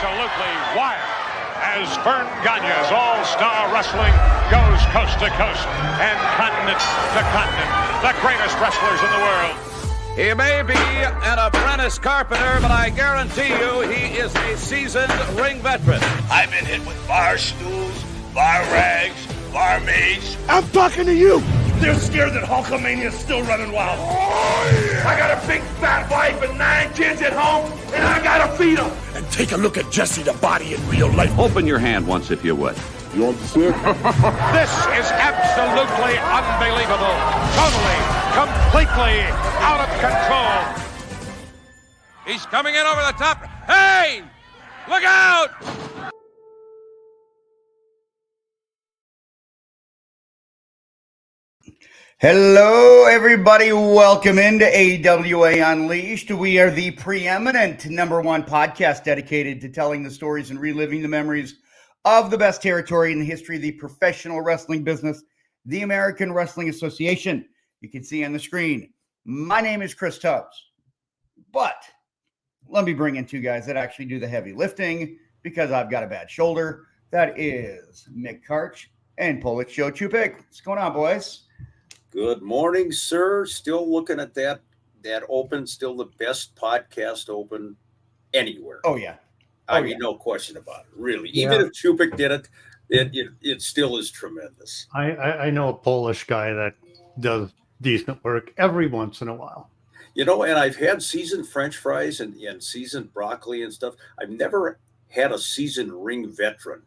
absolutely wild as Vern Gagne's All-Star Wrestling goes coast to coast and continent to continent. The greatest wrestlers in the world. He may be an apprentice carpenter, but I guarantee you he is a seasoned ring veteran. I've been hit with bar stools, bar rags, barmaids. I'm talking to you. They're scared that Hulkamania's still running wild. Oh, yeah. I got a big fat wife and 9 kids at home, and I gotta feed them. And take a look at Jesse the Body in real life. Open your hand once, if you would. You want to see it? This is absolutely unbelievable. Totally, completely out of control. He's coming in over the top. Hey! Look out! Hello, everybody. Welcome into AWA Unleashed. We are the preeminent #1 podcast dedicated to telling the stories and reliving the memories of the best territory in the history of the professional wrestling business, the American Wrestling Association. You can see on the screen. My name is Chris Tubbs, but let me bring in two guys that actually do the heavy lifting because I've got a bad shoulder. That is Mick Karch and Polish Joe Ciupik. What's going on, boys? Good morning, sir. Still looking at that open, still the best podcast open anywhere. Oh, yeah. I mean, no question about it, really. Yeah. Even if Ciupik did it, it still is tremendous. I know a Polish guy that does decent work every once in a while. You know, and I've had seasoned French fries and seasoned broccoli and stuff. I've never had a seasoned ring veteran.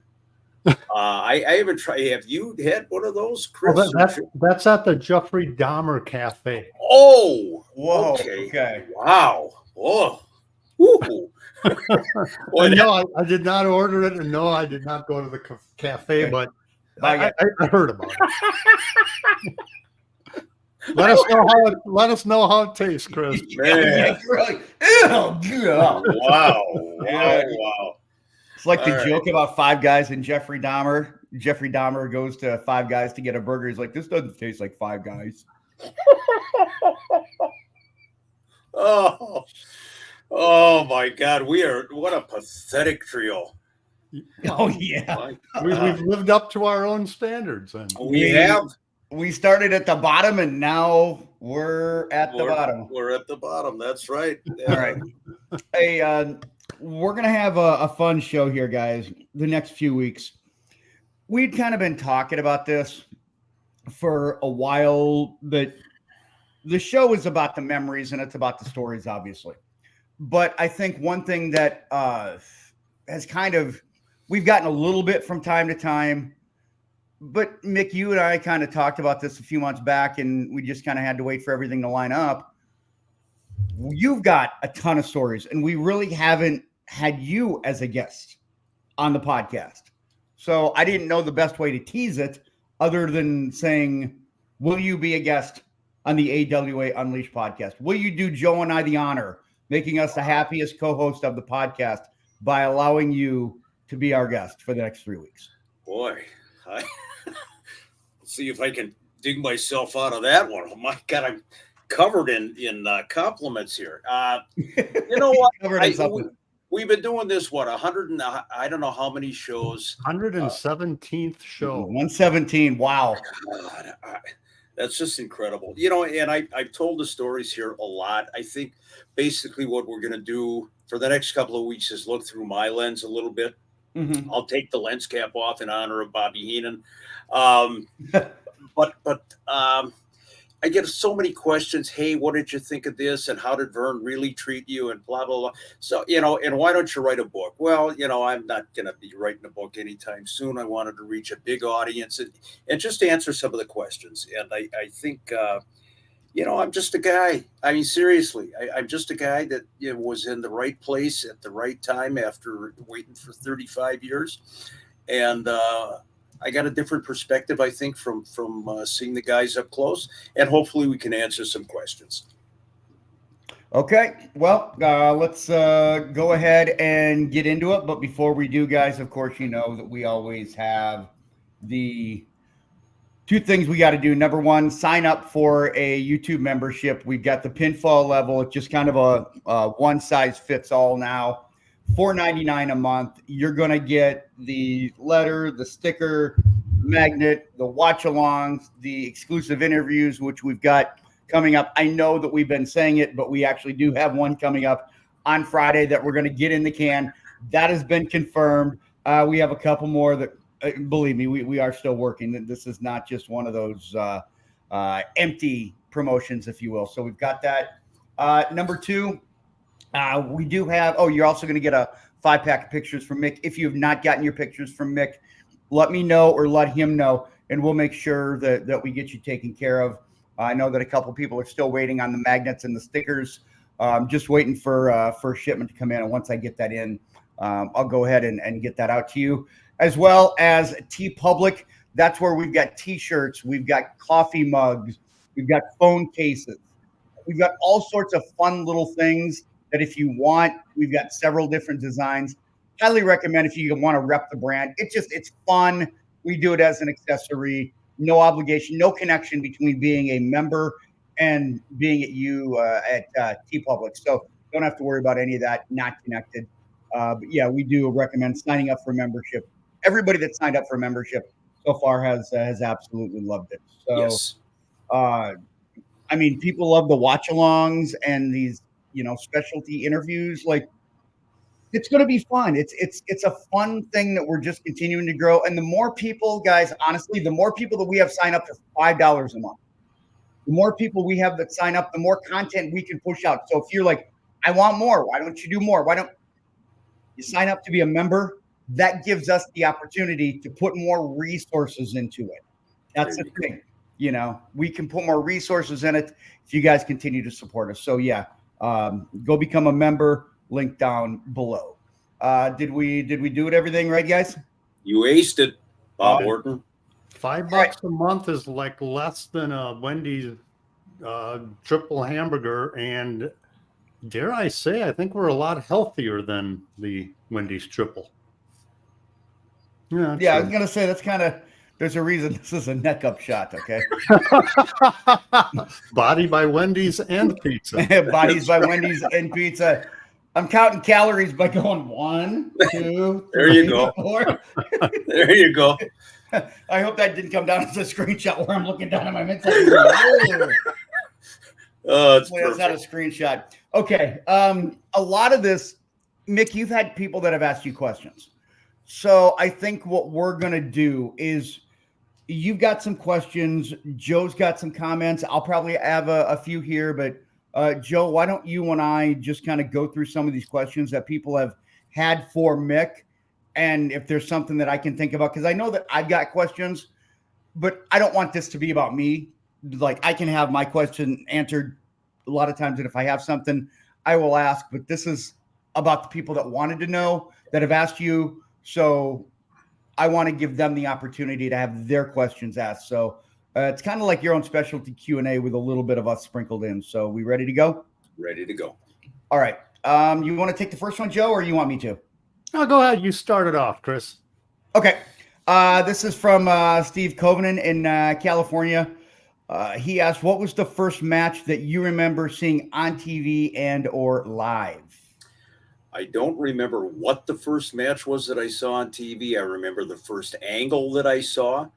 I haven't tried. Have you had one of those, Chris? Well, that's at the Jeffrey Dahmer Cafe. Oh, whoa. Okay. Wow. Oh. Woo. Well, no, I did not order it, and no, I did not go to the cafe, but I heard about it. Let us know how it tastes, Chris. Man. Wow. Wow. It's like the joke about Five Guys and Jeffrey Dahmer. Jeffrey Dahmer goes to Five Guys to get a burger. He's like, this doesn't taste like Five Guys. Oh my God. What a pathetic trio. Oh, yeah. We've lived up to our own standards. And we have. We started at the bottom, and now we're at the bottom. We're at the bottom. That's right. Yeah. All right. Hey, we're going to have a fun show here, guys, the next few weeks. We'd kind of been talking about this for a while, but the show is about the memories and it's about the stories, obviously. But I think one thing that has we've gotten a little bit from time to time, but Mick, you and I kind of talked about this a few months back, and we just kind of had to wait for everything to line up. You've got a ton of stories, and we really haven't had you as a guest on the podcast. So I didn't know the best way to tease it other than saying, will you be a guest on the AWA Unleashed podcast? Will you do Joe and I the honor, making us the happiest co-host of the podcast by allowing you to be our guest for the next 3 weeks? Boy, see if I can dig myself out of that one. Oh my God, I'm covered in compliments here. You know what? We've been doing this, 100 and I don't know how many shows. 117th show. 117. Wow. God, that's just incredible. You know, and I've told the stories here a lot. I think basically what we're going to do for the next couple of weeks is look through my lens a little bit. Mm-hmm. I'll take the lens cap off in honor of Bobby Heenan. But I get so many questions. Hey, what did you think of this? And how did Vern really treat you? And blah, blah, blah. So, you know, and why don't you write a book? Well, you know, I'm not going to be writing a book anytime soon. I wanted to reach a big audience and just answer some of the questions. And I think, you know, I'm just a guy. I mean, seriously, I'm just a guy that was in the right place at the right time after waiting for 35 years. And, I got a different perspective, I think, from seeing the guys up close, and hopefully we can answer some questions. Okay, well, let's go ahead and get into it. But before we do, guys, of course, you know that we always have the two things we got to do. Number one, sign up for a YouTube membership. We've got the pinfall level. It's just kind of a one size fits all now. $4.99 a month. You're going to get the letter, the sticker, magnet, the watch-alongs, the exclusive interviews, which we've got coming up. I know that we've been saying it, but we actually do have one coming up on Friday that we're going to get in the can. That has been confirmed. We have a couple more that, believe me, we are still working. This is not just one of those empty promotions, if you will. So we've got that. Number 2, we do have, you're also going to get a 5-pack of pictures from Mick. If you have not gotten your pictures from Mick, let me know or let him know, and we'll make sure that we get you taken care of. I know that a couple people are still waiting on the magnets and the stickers. Just waiting for shipment to come in. And once I get that in, I'll go ahead and get that out to you. As well as TeePublic. That's where we've got T-shirts. We've got coffee mugs. We've got phone cases. We've got all sorts of fun little things that if you want, we've got several different designs. Highly recommend if you want to rep the brand. It's fun. We do it as an accessory. No obligation, no connection between being a member and being at TeePublic. So don't have to worry about any of that, not connected. But yeah, we do recommend signing up for membership. Everybody that signed up for membership so far has absolutely loved it. So, Yes. I mean, people love the watch-alongs and these, specialty interviews. Like, it's going to be fun. It's a fun thing that we're just continuing to grow. And the more people, guys, honestly, the more people that we have sign up for $5 a month, the more people we have that sign up, the more content we can push out. So if you're like, I want more, why don't you do more? Why don't you sign up to be a member? That gives us the opportunity to put more resources into it. That's the thing. We can put more resources in it if you guys continue to support us. So yeah, go become a member. Link down below. Did we do it everything right, guys? You aced it, Bob Orton. $5 a month is like less than a Wendy's triple hamburger, and dare I say, I think we're a lot healthier than the Wendy's triple. Yeah, I was gonna say that's kind of. There's a reason this is a neck up shot, okay? Body by Wendy's and pizza. Bodies by Wendy's and pizza. I'm counting calories by going 1, 2, 3, there you go. 4. There you go. I hope that didn't come down as a screenshot where I'm looking down at my midsection. Oh, it's perfect. That's not a screenshot. Okay. A lot of this, Mick, you've had people that have asked you questions. So I think what we're going to do is you've got some questions. Joe's got some comments. I'll probably have a few here, but Joe, why don't you and I just kind of go through some of these questions that people have had for Mick, and if there's something that I can think about, because I know that I've got questions, but I don't want this to be about me. Like, I can have my question answered a lot of times, and if I have something, I will ask, but this is about the people that wanted to know, that have asked you, so I want to give them the opportunity to have their questions asked. So it's kind of like your own specialty Q&A with a little bit of us sprinkled in. So we ready to go? Ready to go. All right. You want to take the first one, Joe, or you want me to? Oh, go ahead. You start it off, Chris. Okay. This is from Steve Covenant in California. He asked, what was the first match that you remember seeing on TV and or live? I don't remember what the first match was that I saw on TV. I remember the first angle that I saw,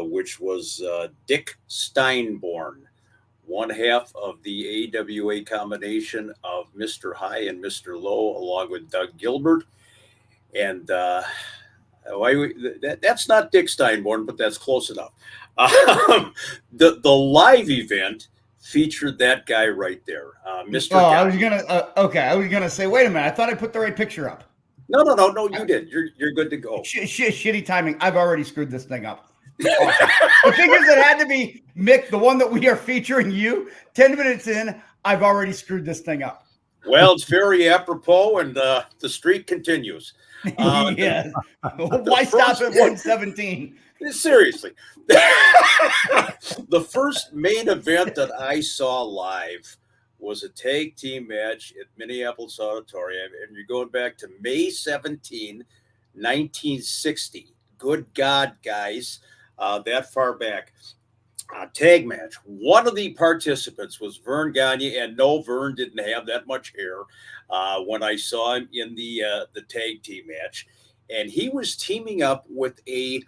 which was Dick Steinborn, one half of the AWA combination of Mr. High and Mr. Low, along with Doug Gilbert. And that's not Dick Steinborn, but that's close enough. The live event featured that guy right there, Mr. Oh, I was gonna say, wait a minute. I thought I put the right picture up. No, you did. You're good to go. Shitty timing. I've already screwed this thing up. I figures it had to be Mick, the one that we are featuring you. 10 minutes in, I've already screwed this thing up. Well, it's very apropos, and the streak continues. Yes. Why stop at 117? Seriously. The first main event that I saw live was a tag team match at Minneapolis Auditorium, and you're going back to May 17, 1960. Good God, guys, that far back. tag match. One of the participants was Vern Gagne, and no, Vern didn't have that much hair when I saw him in the tag team match, and he was teaming up with a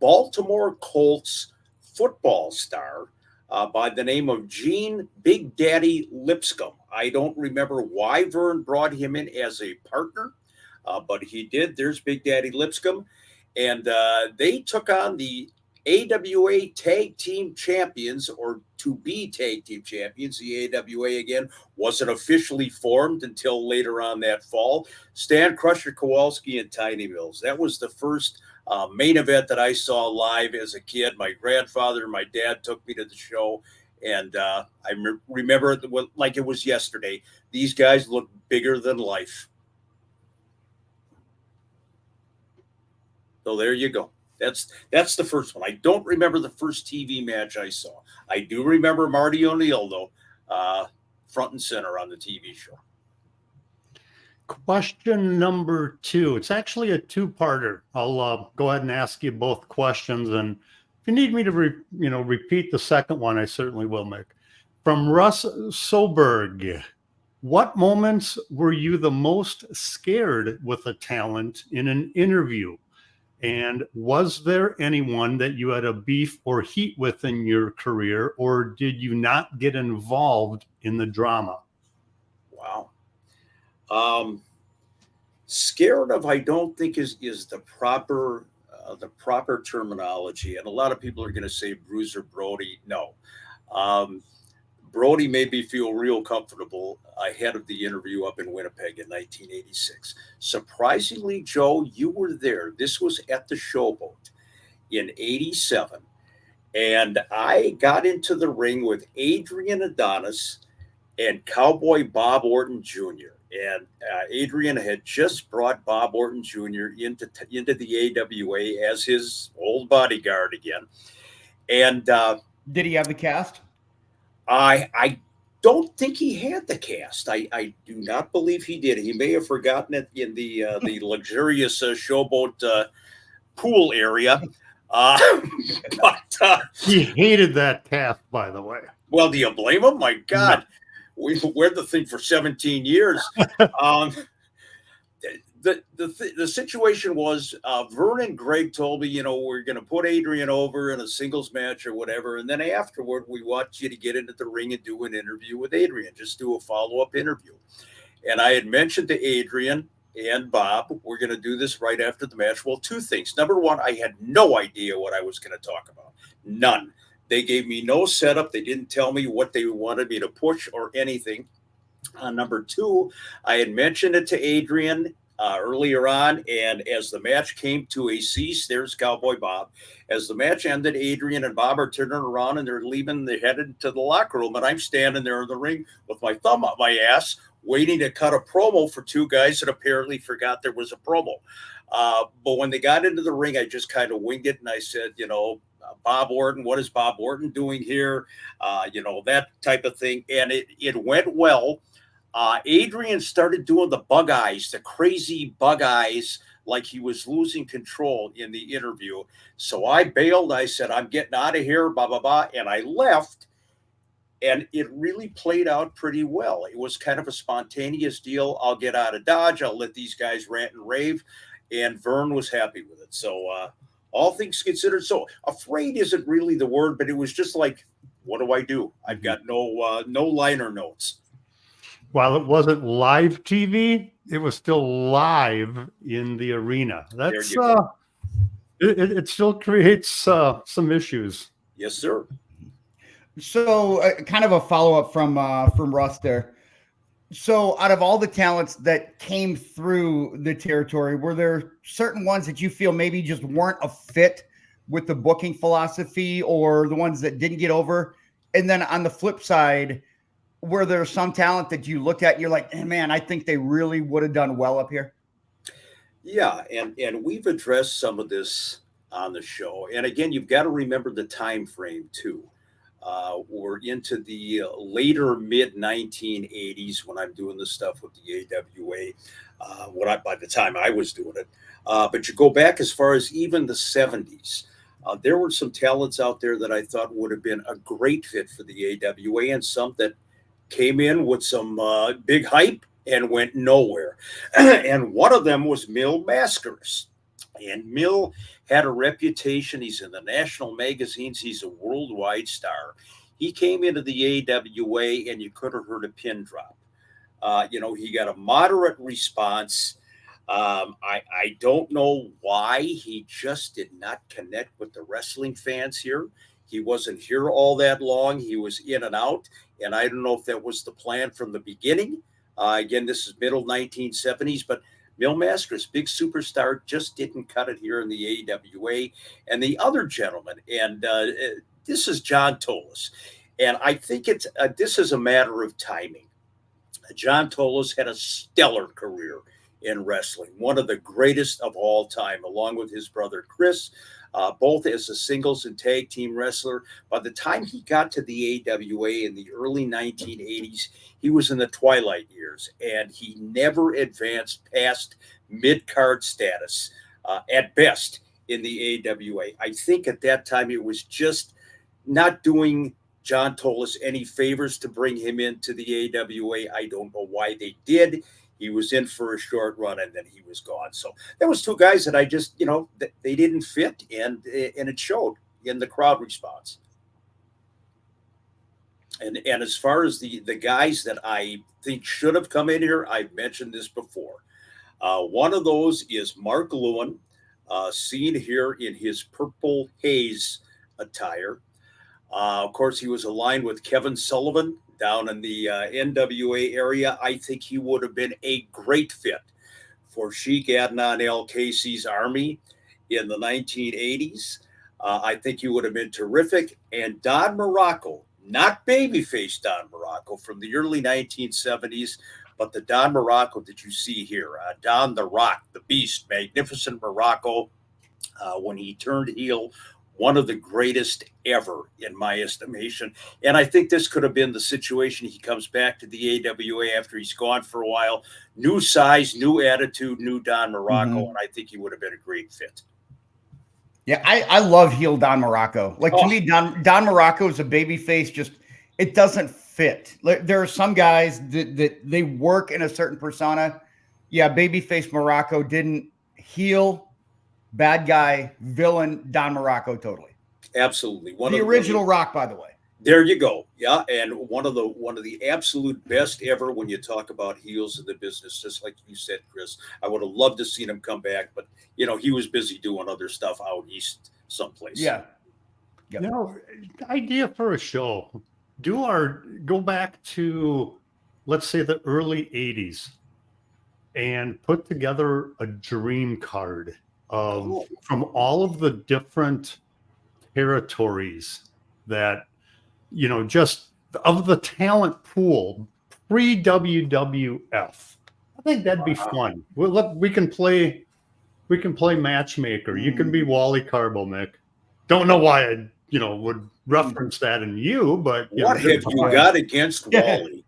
Baltimore Colts football star by the name of Gene Big Daddy Lipscomb. I don't remember why Vern brought him in as a partner, but he did. There's Big Daddy Lipscomb, and they took on the AWA Tag Team Champions, or to be Tag Team Champions. The AWA, again, wasn't officially formed until later on that fall. Stan Crusher Kowalski and Tiny Mills. That was the first main event that I saw live as a kid. My grandfather and my dad took me to the show, and I remember it like it was yesterday. These guys look bigger than life. So there you go. That's the first one. I don't remember the first TV match I saw. I do remember Marty O'Neill, though, front and center on the TV show. Question number 2. It's actually a two-parter. I'll go ahead and ask you both questions, and if you need me to repeat the second one, I certainly will, Mick. From Russ Soberg, what moments were you the most scared with a talent in an interview? And was there anyone that you had a beef or heat with in your career, or did you not get involved in the drama? Wow. Scared of, I don't think is the proper terminology. And a lot of people are going to say Bruiser Brody. No. Brody made me feel real comfortable ahead of the interview up in Winnipeg in 1986. Surprisingly, Joe, you were there. This was at the Showboat in 87. And I got into the ring with Adrian Adonis and Cowboy Bob Orton Jr. And Adrian had just brought Bob Orton Jr. into the AWA as his old bodyguard again. And did he have the cast? I don't think he had the cast. I do not believe he did. He may have forgotten it in the luxurious Showboat pool area. But he hated that cast, by the way. Well, do you blame him? My God, we wear the thing for 17 years. The situation was Vern and Greg told me, we're going to put Adrian over in a singles match or whatever. And then afterward, we want you to get into the ring and do an interview with Adrian, just do a follow-up interview. And I had mentioned to Adrian and Bob, we're going to do this right after the match. Well, two things. Number one, I had no idea what I was going to talk about. None. They gave me no setup. They didn't tell me what they wanted me to push or anything. Number two, I had mentioned it to Adrian earlier on, and as the match came to a cease, there's Cowboy Bob. As the match ended, Adrian and Bob are turning around and they're leaving. They're headed to the locker room, and I'm standing there in the ring with my thumb up my ass, waiting to cut a promo for two guys that apparently forgot there was a promo. But when they got into the ring, I just kind of winged it, and I said, Bob Orton, what is Bob Orton doing here? That type of thing, and it went well. Adrian started doing the bug eyes, the crazy bug eyes, like he was losing control in the interview. So I bailed. I said, I'm getting out of here, blah, blah, blah. And I left. And it really played out pretty well. It was kind of a spontaneous deal. I'll get out of Dodge. I'll let these guys rant and rave. And Vern was happy with it. So all things considered. So afraid isn't really the word, but it was just like, what do I do? I've got no liner notes. While it wasn't live TV, it was still live in the arena. That's it still creates some issues. Yes, sir. So kind of a follow-up from Russ there. So out of all the talents that came through the territory, were there certain ones that you feel maybe just weren't a fit with the booking philosophy, or the ones that didn't get over? And then on the flip side, were there some talent that you looked at and you're like, hey, man, I think they really would have done well up here? Yeah, and we've addressed some of this on the show. And again, you've got to remember the time frame too. We're into the later mid 1980s when I'm doing this stuff with the AWA. By the time I was doing it, but you go back as far as even the 70s. There were some talents out there that I thought would have been a great fit for the AWA, and some that came in with some big hype and went nowhere. And one of them was Mil Masters. And Mil had a reputation. He's in the national magazines. He's a worldwide star. He came into the AWA, and you could have heard a pin drop. He got a moderate response. I don't know why he just did not connect with the wrestling fans here. He wasn't here all that long. He was in and out. And I don't know if that was the plan from the beginning. Again, this is middle 1970s, but Mil Masters, big superstar, just didn't cut it here in the AWA. And the other gentleman, and this is John Tolos. And I think this is a matter of timing. John Tolos had a stellar career in wrestling, one of the greatest of all time, along with his brother Chris, both as a singles and tag team wrestler. By the time he got to the AWA in the early 1980s, he was in the twilight years, and he never advanced past mid-card status at best in the AWA. I think at that time it was just not doing John Tolos any favors to bring him into the AWA. I don't know why they did. He was in for a short run, and then he was gone. So there was two guys that I just, they didn't fit, and it showed in the crowd response. And as far as the guys that I think should have come in here, I've mentioned this before. One of those is Mark Lewin, seen here in his purple haze attire. Of course, he was aligned with Kevin Sullivan down in the NWA area. I think he would have been a great fit for Sheik Adnan El-Casey's army in the 1980s. I think he would have been terrific. And Don Morocco, not babyface Don Morocco from the early 1970s, but the Don Morocco that you see here, Don the Rock, the Beast, Magnificent Morocco, when he turned heel, one of the greatest ever in my estimation. And I think this could have been the situation. He comes back to the AWA after he's gone for a while. New size, new attitude, new Don Morocco, and I think he would have been a great fit. Yeah, I love heel Don Morocco. To me, Don Morocco is a baby face. Just it doesn't fit. There are some guys that they work in a certain persona. Yeah, babyface Morocco didn't. Heel, bad guy, villain Don Morocco, totally. Absolutely. The original Rock, by the way. There you go. Yeah, and one of the absolute best ever when you talk about heels in the business, just like you said, Chris. I would have loved to seen him come back, but he was busy doing other stuff out east someplace. Yeah. Yep. Idea for a show. Go back to, let's say, the early 80s and put together a dream card from all of the different territories that, just of the talent pool pre-WWF. I think that'd be fun. We can play matchmaker. You can be Wally Carbo, Mick. Don't know why I, would reference that in you, but what have you got against Wally?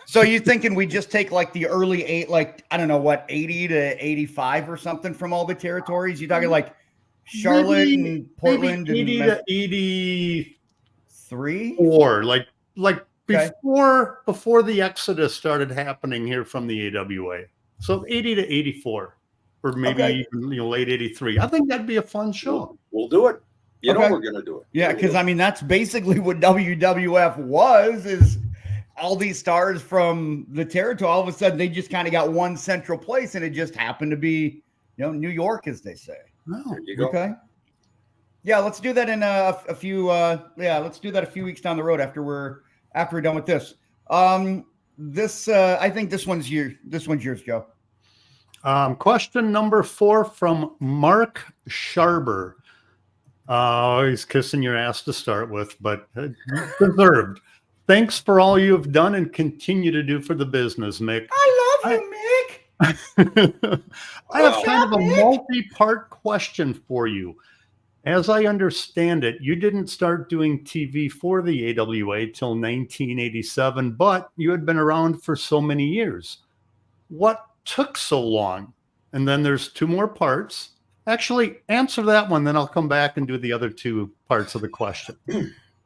So you thinking we just take the early 80 to 85 or something from all the territories? You talking Charlotte and Portland, maybe 80 to 83, or before the exodus started happening here from the AWA. So 80 to 84, or maybe even late 83. I think that'd be a fun show. We'll do it. We're going to do it. Yeah, because that's basically what WWF was. Is all these stars from the territory, all of a sudden they just kind of got one central place, and it just happened to be, New York, as they say. Oh, there you go. Okay. Yeah, let's do that in a few. Let's do that a few weeks down the road after we're done with this. I think this one's yours, Joe. Question number 4 from Mark Sharber. He's kissing your ass to start with, but deserved. Thanks for all you have done and continue to do for the business, Mick. I love you, Mick. I have kind of a multi-part question for you. As I understand it, you didn't start doing TV for the AWA till 1987, but you had been around for so many years. What took so long? And then there's 2 more parts. Actually, answer that one, then I'll come back and do the other two parts of the question.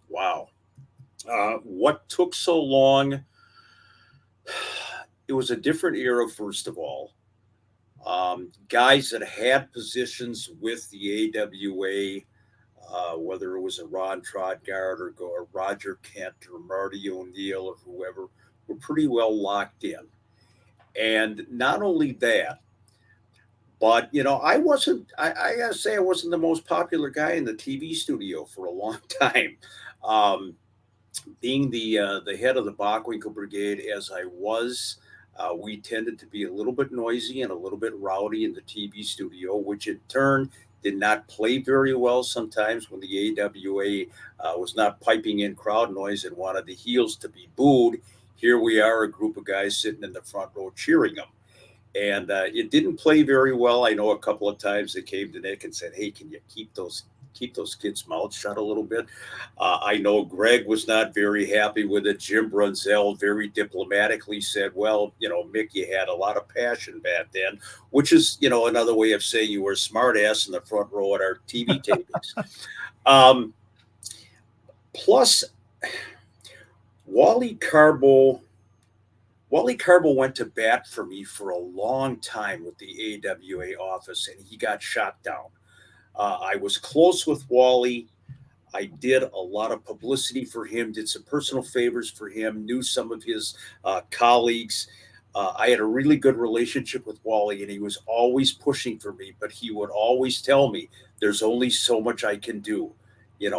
Wow. What took so long? It was a different era, first of all. Guys that had positions with the AWA, whether it was a Ron Trotgard or Roger Kent or Marty O'Neill or whoever, were pretty well locked in. And not only that, but, I gotta say, I wasn't the most popular guy in the TV studio for a long time. Being the head of the Bockwinkel Brigade, as I was, we tended to be a little bit noisy and a little bit rowdy in the TV studio, which in turn did not play very well sometimes when the AWA was not piping in crowd noise and wanted the heels to be booed. Here we are, a group of guys sitting in the front row cheering them. And it didn't play very well. I know a couple of times they came to Nick and said, "Hey, can you keep those kids' mouths shut a little bit?" I know Greg was not very happy with it. Jim Brunzell very diplomatically said, "Well, Mick, you had a lot of passion back then," which is, another way of saying you were a smart ass in the front row at our TV tapings. Plus, Wally Carbo went to bat for me for a long time with the AWA office, and he got shot down. I was close with Wally. I did a lot of publicity for him, did some personal favors for him, knew some of his colleagues. I had a really good relationship with Wally, and he was always pushing for me, but he would always tell me, "There's only so much I can do.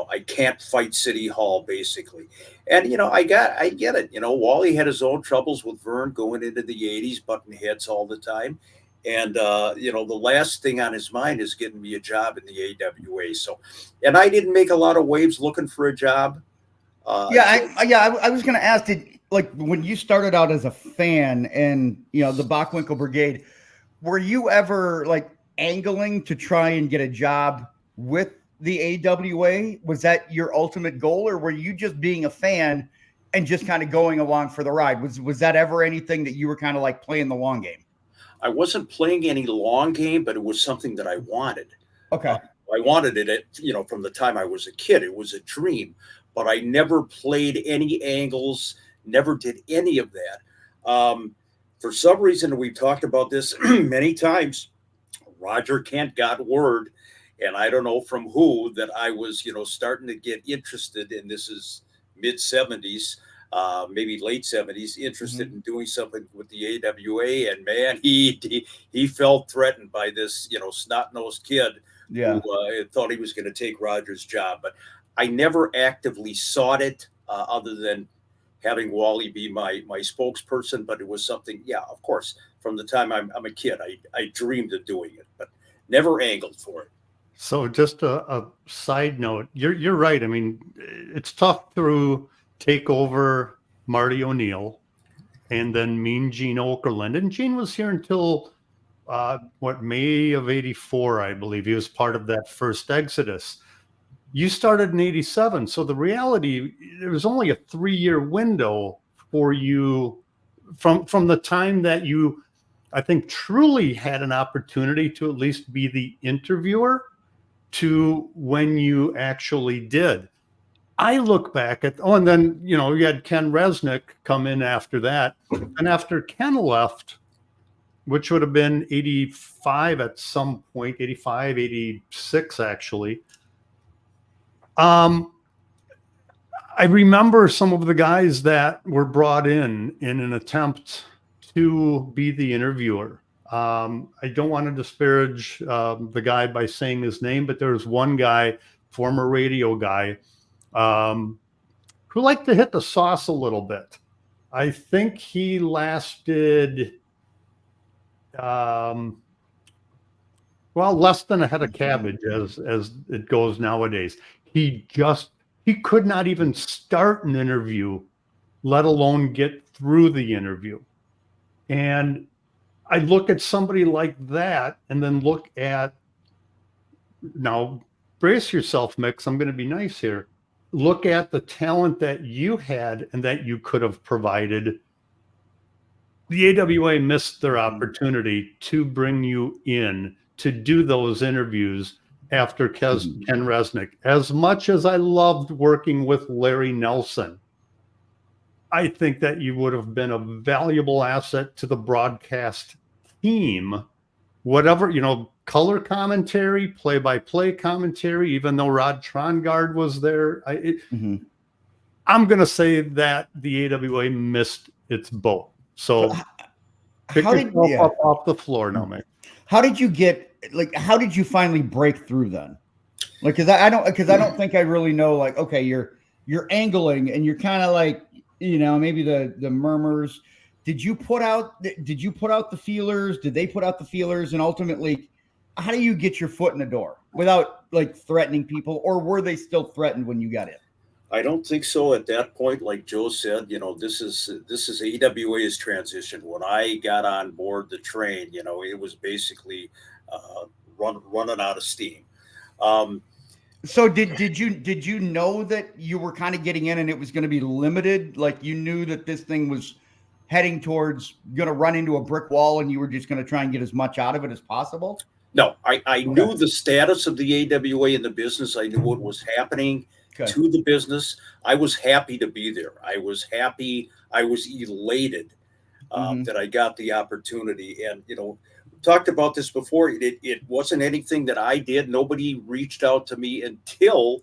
I can't fight City Hall, basically." And, I get it. Wally had his own troubles with Vern going into the 80s, butting heads all the time. And, the last thing on his mind is getting me a job in the AWA. So, and I didn't make a lot of waves looking for a job. I was going to ask, when you started out as a fan and, the Bockwinkel Brigade, were you ever angling to try and get a job with the AWA? Was that your ultimate goal, or were you just being a fan and just kind of going along for the ride? Was that ever anything that you were kind of playing the long game? I wasn't playing any long game, but it was something that I wanted. Okay. I wanted it, from the time I was a kid. It was a dream, but I never played any angles, never did any of that. For some reason, we've talked about this many times. Roger Kent got word, and I don't know from who, that I was, starting to get interested, and this is mid 70s, maybe late 70s, interested in doing something with the AWA. And man, he felt threatened by this, snot-nosed kid who thought he was going to take Roger's job. But I never actively sought it, other than having Wally be my spokesperson. But it was something, of course, from the time I'm a kid, I dreamed of doing it, but never angled for it. So just a side note, you're right. I mean, it's tough to take over Marty O'Neill and then Mean Gene Okerlund. And Gene was here until May of '84, I believe. He was part of that first exodus. You started in '87. So the reality, there was only a 3-year window for you from the time that you, I think, truly had an opportunity to at least be the interviewer to when you actually did. I look back at, and then, you had Ken Resnick come in after that. And after Ken left, which would have been 85 at some point, 85, 86, actually. I remember some of the guys that were brought in an attempt to be the interviewer. I don't want to disparage the guy by saying his name, but there was one guy, former radio guy, who liked to hit the sauce a little bit. I think he lasted, less than a head of cabbage as it goes nowadays. He could not even start an interview, let alone get through the interview. And I look at somebody like that and then look at, now brace yourself, Mix, I'm going to be nice here. Look at the talent that you had and that you could have provided. The AWA missed their opportunity to bring you in to do those interviews after Ken Resnick. As much as I loved working with Larry Nelson, I think that you would have been a valuable asset to the broadcast team. Whatever, color commentary, play-by-play commentary, even though Rod Trongard was there. I'm going to say that the AWA missed its boat. So pick yourself up off the floor now, man. How did you how did you finally break through then? Like, cause I don't think I really know, like, okay, you're angling and you're kind of like, maybe the murmurs. Did you put out the feelers? Did they put out the feelers? And ultimately, how do you get your foot in the door without like threatening people, or were they still threatened when you got in? I don't think so at that point. Like Joe said, this is AWA's transition. When I got on board the train, it was basically running out of steam. So did you know that you were kind of getting in and it was going to be limited? Like you knew that this thing was heading towards going to run into a brick wall and you were just going to try and get as much out of it as possible? No, I knew the status of the AWA in the business. I knew what was happening to the business. I was happy to be there. I was happy. I was elated that I got the opportunity. And, talked about this before. It wasn't anything that I did. Nobody reached out to me until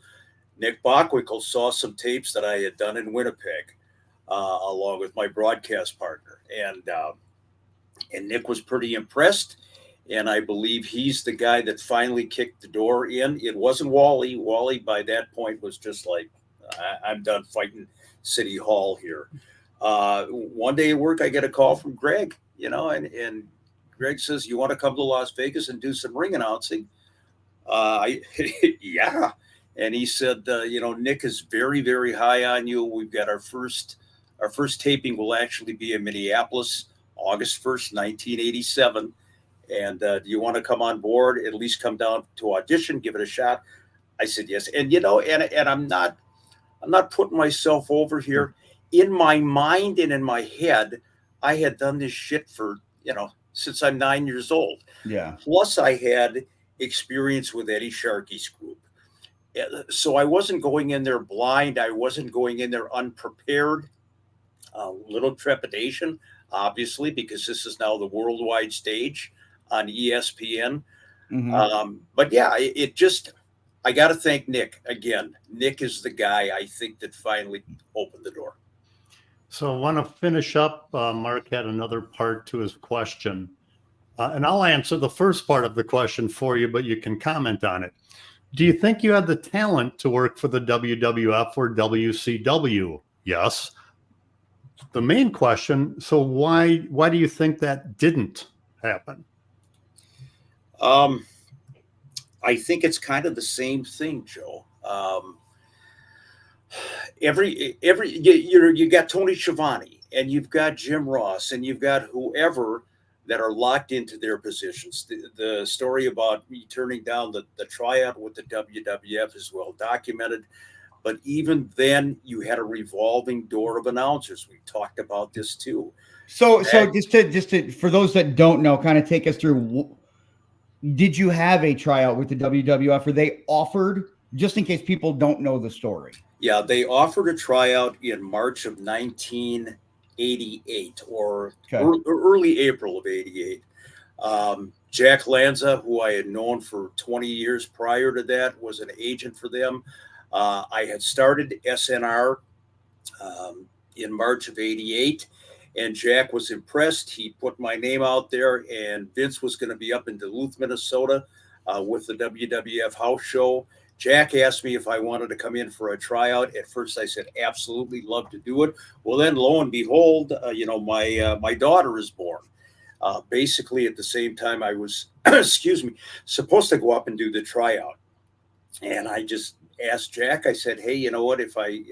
Nick Bockwinkel saw some tapes that I had done in Winnipeg, along with my broadcast partner. And Nick was pretty impressed. And I believe he's the guy that finally kicked the door in. It wasn't Wally. Wally, by that point, was just like, I'm done fighting City Hall here. One day at work, I get a call from Greg, and Greg says, you want to come to Las Vegas and do some ring announcing? Yeah. And he said, Nick is very, very high on you. We've got our first taping will actually be in Minneapolis, August 1st, 1987. And do you want to come on board, at least come down to audition, give it a shot? I said, yes. And, and I'm not putting myself over here. In my mind and in my head, I had done this shit for, since I'm 9 years old. Yeah. Plus I had experience with Eddie Sharkey's group. So I wasn't going in there blind. I wasn't going in there unprepared. Little trepidation, obviously, because this is now the worldwide stage on ESPN. But yeah, I got to thank Nick again. Nick is the guy I think that finally opened the door. So I want to finish up. Mark had another part to his question, and I'll answer the first part of the question for you, but you can comment on it. Do you think you had the talent to work for the WWF or WCW? Yes. The main question, so why do you think that didn't happen? I think it's kind of the same thing, Joe. You got Tony Schiavone and you've got Jim Ross and you've got whoever that are locked into their positions. The story about me turning down the tryout with the WWF is well documented. But even then, you had a revolving door of announcers. We talked about this too. So just to for those that don't know, kind of take us through. Did you have a tryout with the WWF? Or they offered, just in case people don't know the story? Yeah, they offered a tryout in March of 1988 or early April of 88. Jack Lanza, who I had known for 20 years prior to that, was an agent for them. I had started SNR in March of 88, and Jack was impressed. He put my name out there, and Vince was going to be up in Duluth, Minnesota with the WWF house show. Jack asked me if I wanted to come in for a tryout. At first, I said, absolutely, love to do it. Well, then, lo and behold, my daughter is born. Basically, at the same time, I was, supposed to go up and do the tryout. And I just asked Jack, I said, hey, you know what, if I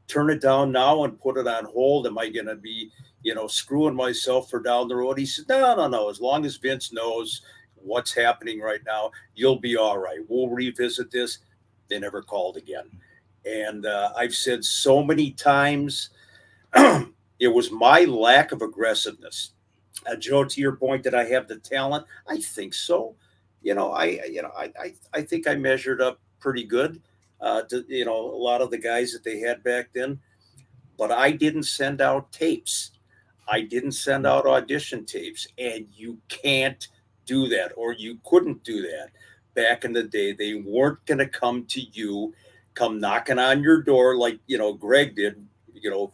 turn it down now and put it on hold, am I going to be, screwing myself for down the road? He said, no. As long as Vince knows what's happening right now, you'll be all right. We'll revisit this. They never called again. And I've said so many times, it was my lack of aggressiveness. Joe, to your point, did I have the talent? I think so. I think I measured up pretty good to, a lot of the guys that they had back then, but I didn't send out tapes. I didn't send out audition tapes, and you can't do that, or you couldn't do that back in the day. They weren't going to come to you, come knocking on your door like, Greg did,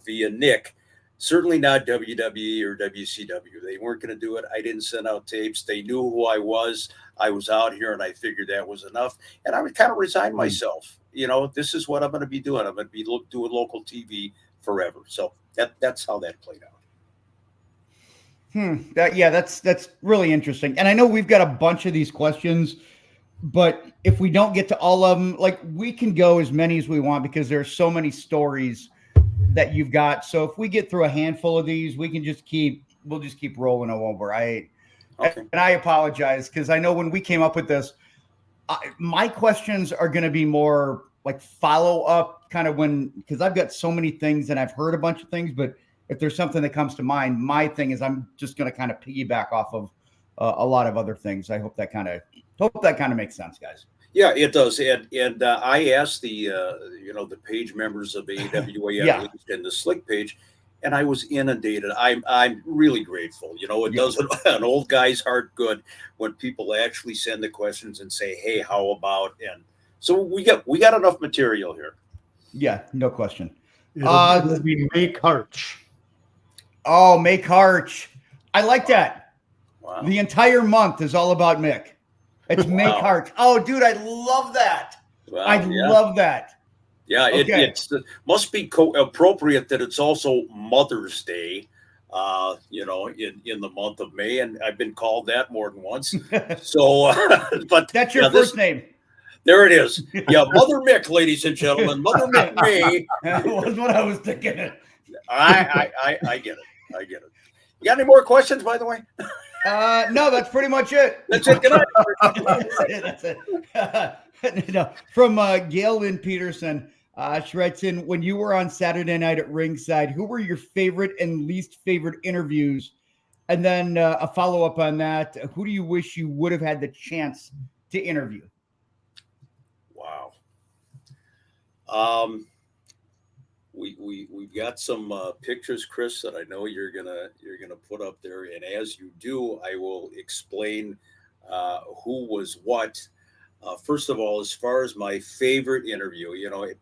via Nick. Certainly not WWE or WCW. They weren't going to do it. I didn't send out tapes. They knew who I was. I was out here, and I figured that was enough. And I would kind of resign myself. This is what I'm going to be doing. I'm going to be doing local TV forever. So that's how that played out. That's really interesting. And I know we've got a bunch of these questions, but if we don't get to all of them, like, we can go as many as we want because there's so many stories that you've got. So if we get through a handful of these, we'll just keep rolling them over. And I apologize because I know when we came up with this, my questions are going to be more like follow up kind of because I've got so many things and I've heard a bunch of things, but if there's something that comes to mind, my thing is I'm just going to kind of piggyback off of a lot of other things. I hope that kind of makes sense, guys. Yeah, it does. And I asked the page members of AWA and the Slick page, and I was inundated. I'm really grateful. It does an old guy's heart good when people actually send the questions and say, "Hey, how about?" And so we got enough material here. Yeah, no question. It'll be Mick Karch. Oh, Mick Karch. I like that. Wow. The entire month is all about Mick. It's Mick Karch. Oh, dude, I love that. Wow, I love that. Yeah, okay. It must be appropriate that it's also Mother's Day, in the month of May, and I've been called that more than once. So, but that's your first name. There it is. Yeah, Mother Mick, ladies and gentlemen. Mother Mick May. That was what I was thinking. I get it. I get it. You got any more questions, by the way? No, that's pretty much it. That's it. Good night. That's it. From Gail Lynn Peterson, she writes in, when you were on Saturday night at ringside, who were your favorite and least favorite interviews? And then a follow-up on that, who do you wish you would have had the chance to interview? Wow. We've got some pictures, Chris, that I know you're gonna put up there, and as you do, I will explain who was what. First of all, as far as my favorite interview,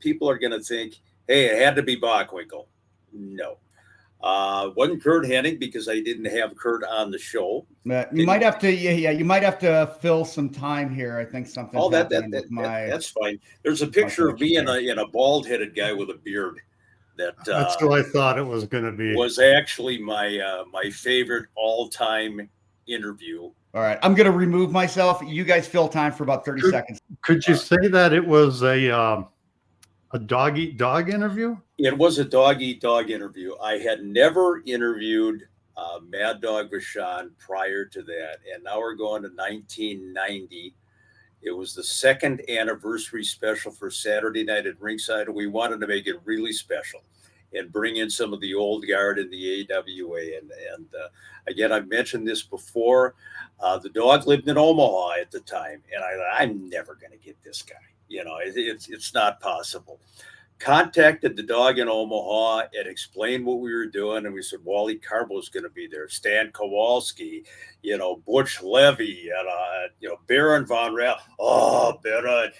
people are gonna think, "Hey, it had to be Bockwinkel." No, wasn't Kurt Hennig because I didn't have Kurt on the show. You might have to, you might have to fill some time here. I think something. Oh, that's fine. There's a picture of me and a bald-headed guy with a beard. That's who I thought it was going to be. Was actually my favorite all-time interview. All right, I'm going to remove myself. You guys fill time for about 30 seconds. Could you say that it was a dog-eat-dog interview? It was a dog-eat-dog interview. I had never interviewed Mad Dog Vachon prior to that, and now we're going to 1990. It was the second anniversary special for Saturday Night at Ringside, and we wanted to make it really special and bring in some of the old guard in the AWA. And again, I've mentioned this before. The dog lived in Omaha at the time, and I'm never going to get this guy. It's not possible. Contacted the dog in Omaha and explained what we were doing. And we said, Wally Carbo's going to be there, Stan Kowalski, Butch Levy, and, Baron Von Rapp. Oh, Baron,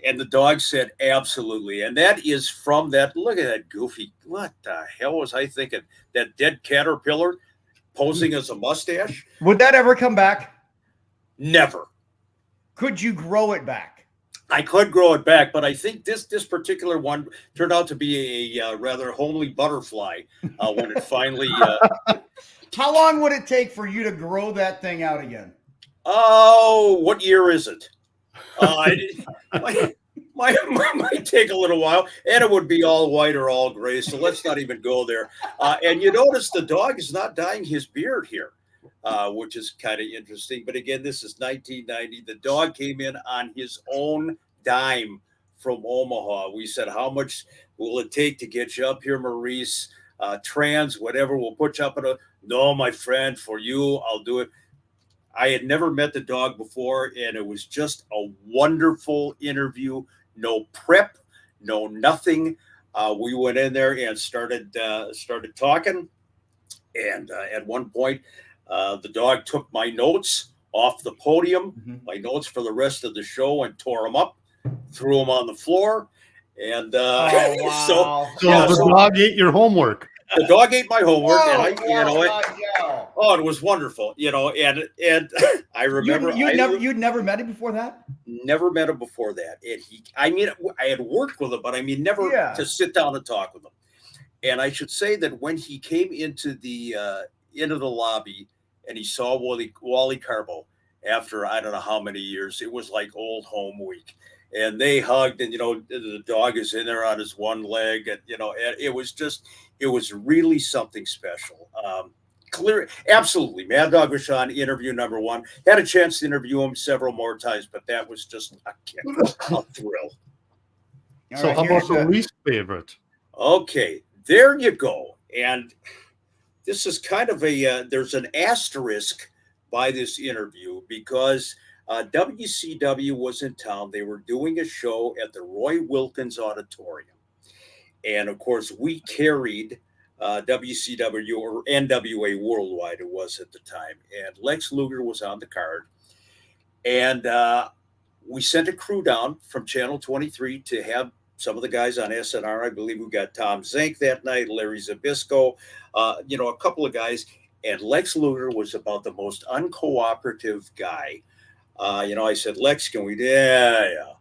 and the dog said, absolutely. And that is from that. Look at that goofy. What the hell was I thinking? That dead caterpillar posing as a mustache. Would that ever come back? Never. Could you grow it back? I could grow it back, but I think this particular one turned out to be a rather homely butterfly when it finally. How long would it take for you to grow that thing out again? Oh, what year is it? Might take a little while, and it would be all white or all gray. So let's not even go there. And you notice the dog is not dyeing his beard here. Which is kind of interesting. But again, this is 1990. The dog came in on his own dime from Omaha. We said, how much will it take to get you up here, Maurice? Trans, whatever, we'll put you up in a... No, my friend, for you, I'll do it. I had never met the dog before, and it was just a wonderful interview. No prep, no nothing. We went in there and started talking. And at one point, the dog took my notes off the podium, my notes for the rest of the show, and tore them up, threw them on the floor. And wow. So the dog ate your homework. The dog ate my homework, and it was wonderful, and I remember you'd never met him before that? Never met him before that. And I had worked with him, but never to sit down and talk with him. And I should say that when he came into the lobby and he saw Wally Carbo after I don't know how many years, it was like old home week. And they hugged, and the dog is in there on his one leg, and and it was really something special. Absolutely, Mad Dog Vachon, interview number one. Had a chance to interview him several more times, but that was just a thrill. So how about the least favorite? Okay, there you go. And this is kind of there's an asterisk by this interview because WCW was in town. They were doing a show at the Roy Wilkins Auditorium. And of course, we carried WCW or NWA Worldwide, it was at the time. And Lex Luger was on the card. And we sent a crew down from Channel 23 to have some of the guys on SNR. I believe we got Tom Zink that night, Larry Zbyszko, a couple of guys. And Lex Luger was about the most uncooperative guy. I said, Lex, can we? Yeah.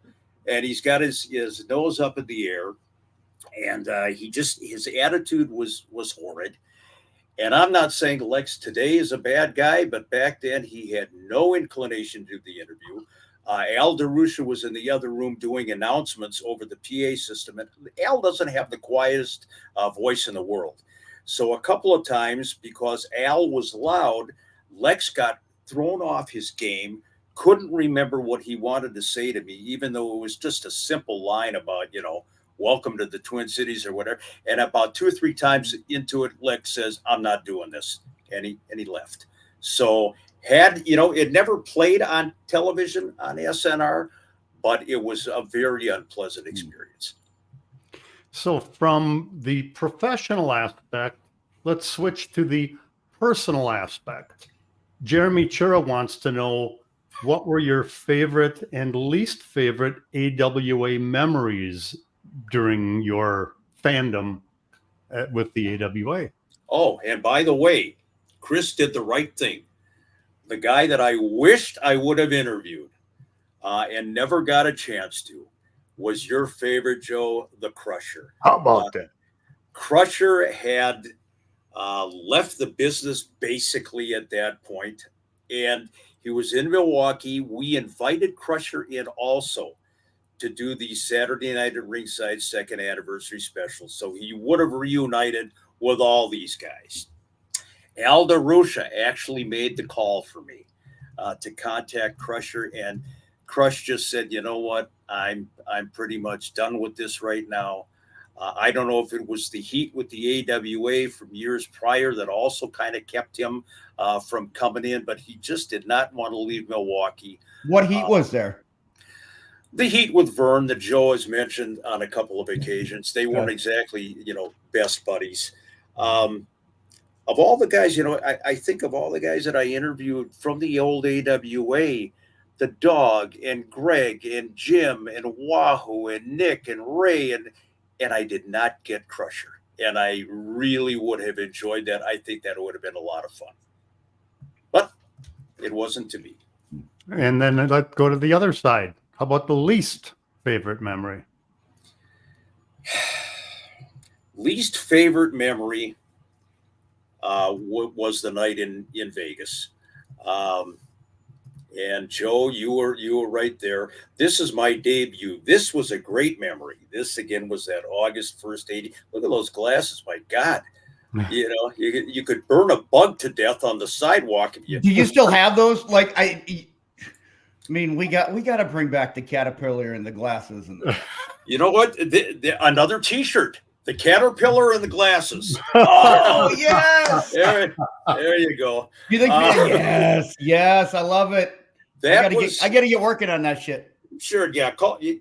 And he's got his nose up in the air. And his attitude was horrid. And I'm not saying Lex today is a bad guy, but back then he had no inclination to do the interview. Al DeRusha was in the other room doing announcements over the PA system. And Al doesn't have the quietest voice in the world. So a couple of times, because Al was loud, Lex got thrown off his game, couldn't remember what he wanted to say to me, even though it was just a simple line about, welcome to the Twin Cities or whatever. And about 2 or 3 times into it, Lex says, I'm not doing this. And he left. So it never played on television on SNR, but it was a very unpleasant experience. So from the professional aspect, let's switch to the personal aspect. Jeremy Chura wants to know, what were your favorite and least favorite AWA memories during your fandom with the AWA? Oh, and by the way, Chris did the right thing. The guy that I wished I would have interviewed and never got a chance to was your favorite, Joe, the Crusher. How about that? Crusher had left the business basically at that point, and he was in Milwaukee. We invited Crusher in also to do the Saturday Night at Ringside 2nd anniversary special. So he would have reunited with all these guys. Al DeRusha actually made the call for me to contact Crusher, and Crush just said, you know what, I'm pretty much done with this right now. I don't know if it was the heat with the AWA from years prior that also kind of kept him from coming in, but he just did not want to leave Milwaukee. What heat was there? The heat with Vern that Joe has mentioned on a couple of occasions. They weren't exactly, best buddies. Of all the guys, I think of all the guys that I interviewed from the old AWA, the Dog and Greg and Jim and Wahoo and Nick and Ray, and I did not get Crusher. And I really would have enjoyed that. I think that would have been a lot of fun. But it wasn't to be. And then let's go to the other side. How about the least favorite memory? Least favorite memory was the night in Vegas. And Joe, you were right there. This is my debut. This was a great memory. This again was that August 1st, 80. Look at those glasses, my God. You could burn a bug to death on the sidewalk. Do you still have those? Like I mean, we got to bring back the caterpillar and the glasses. And you know what? Another T-shirt. The caterpillar and the glasses. Oh, yes. There you go. You think? Yes, I love it. I gotta get working on that shit. Sure, yeah.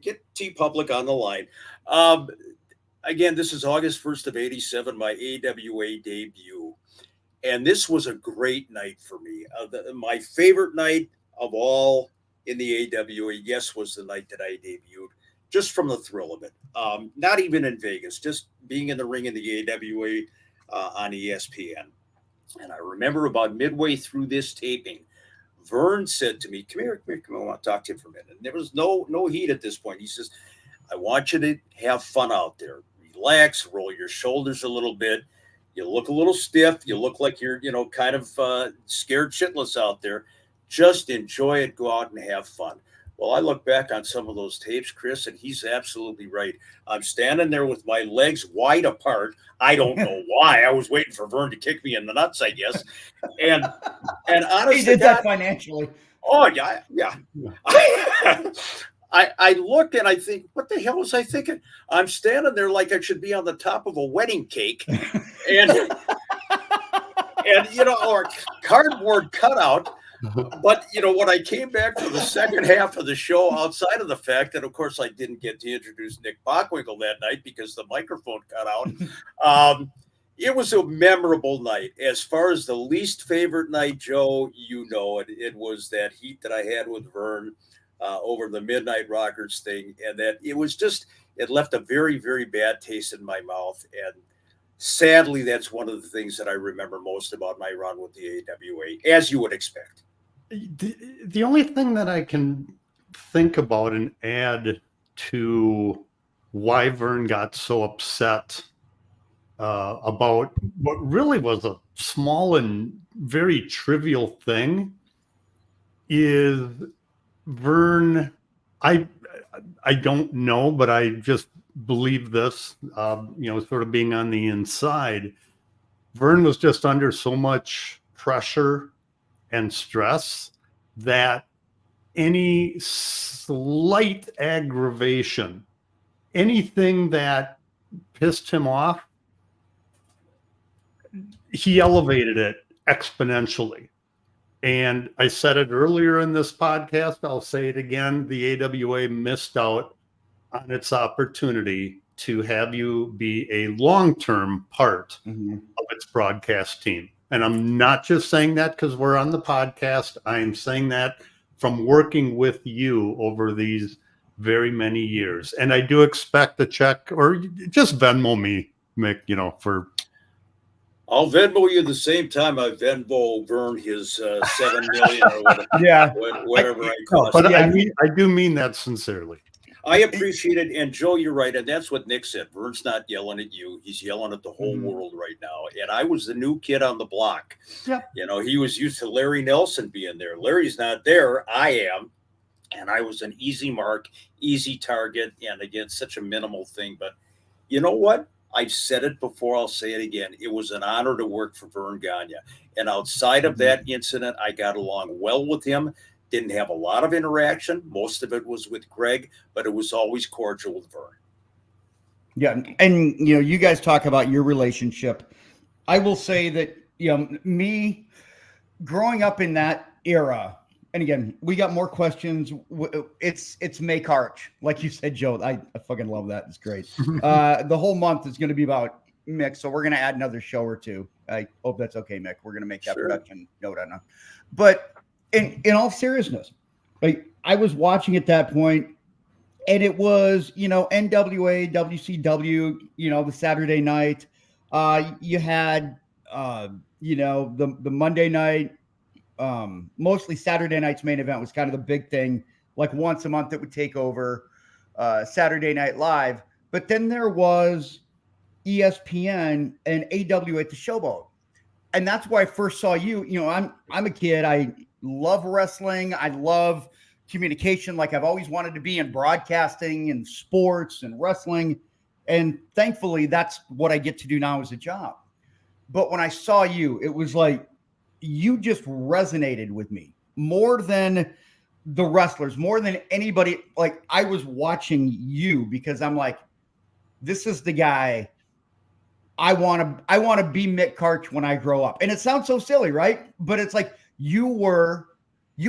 Get T-Public on the line. Again, this is August 1st of 87, my AWA debut. And this was a great night for me. My favorite night of all in the AWA, yes, was the night that I debuted, just from the thrill of it. Not even in Vegas, just being in the ring in the AWA on ESPN. And I remember about midway through this taping, Vern said to me, come here, I want to talk to you for a minute. And there was no heat at this point. He says, I want you to have fun out there. Relax, roll your shoulders a little bit. You look a little stiff. You look like you're, kind of scared shitless out there. Just enjoy it. Go out and have fun. Well, I look back on some of those tapes, Chris, and he's absolutely right. I'm standing there with my legs wide apart. I don't know why. I was waiting for Vern to kick me in the nuts, I guess. And honestly, he did that financially. Oh, yeah. I look and I think, what the hell was I thinking? I'm standing there like I should be on the top of a wedding cake and or cardboard cutout. But, when I came back for the second half of the show, outside of the fact that, of course, I didn't get to introduce Nick Bockwinkel that night because the microphone cut out, it was a memorable night. As far as the least favorite night, Joe, it was that heat that I had with Vern over the Midnight Rockers thing, and that it left a very, very bad taste in my mouth. And sadly, that's one of the things that I remember most about my run with the AWA, as you would expect. The only thing that I can think about and add to why Vern got so upset about what really was a small and very trivial thing is Vern, I don't know, but I just believe this, sort of being on the inside. Vern was just under so much pressure and stress that any slight aggravation, anything that pissed him off, he elevated it exponentially. And I said it earlier in this podcast, I'll say it again, the AWA missed out on its opportunity to have you be a long-term part of its broadcast team. And I'm not just saying that because we're on the podcast. I am saying that from working with you over these very many years. And I do expect a check, or just Venmo me, Mick, for... I'll Venmo you the same time I Venmo Vern his 7 million or whatever I cost. But I do mean that sincerely. I appreciate it. And Joe, you're right. And that's what Nick said. Vern's not yelling at you. He's yelling at the whole world right now. And I was the new kid on the block. Yep. He was used to Larry Nelson being there. Larry's not there. I am. And I was an easy mark, easy target. And again, such a minimal thing. But you know what? I've said it before. I'll say it again. It was an honor to work for Vern Gagne. And outside of that incident, I got along well with him. Didn't have a lot of interaction. Most of it was with Greg, but it was always cordial with Vern. Yeah. And, you guys talk about your relationship. I will say that, me growing up in that era, and again, we got more questions. It's Mick Karch. Like you said, Joe, I fucking love that. It's great. The whole month is going to be about Mick. So we're going to add another show or two. I hope that's okay, Mick. We're going to make that production note on that. But in all seriousness, like I was watching at that point, and it was, NWA, WCW, the Saturday night. You had, the Monday night, mostly Saturday night's main event was kind of the big thing. Like once a month it would take over Saturday Night Live. But then there was ESPN and AWA at the Showboat. And that's where I first saw you. I'm a kid. I love wrestling. I love communication. Like I've always wanted to be in broadcasting and sports and wrestling. And thankfully, that's what I get to do now as a job. But when I saw you, it was like, you just resonated with me more than the wrestlers, more than anybody. Like I was watching you because I'm like, this is the guy I want to be Mick Karch when I grow up. And it sounds so silly, right? But it's like you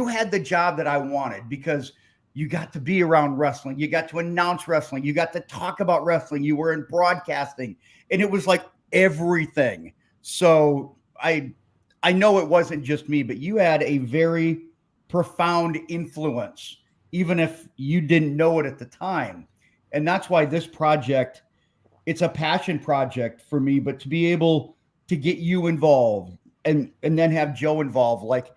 had the job that I wanted because you got to be around wrestling. You got to announce wrestling. You got to talk about wrestling. You were in broadcasting, and it was like everything. So I know it wasn't just me, but you had a very profound influence, even if you didn't know it at the time. And that's why this project, it's a passion project for me, but to be able to get you involved and then have Joe involved, like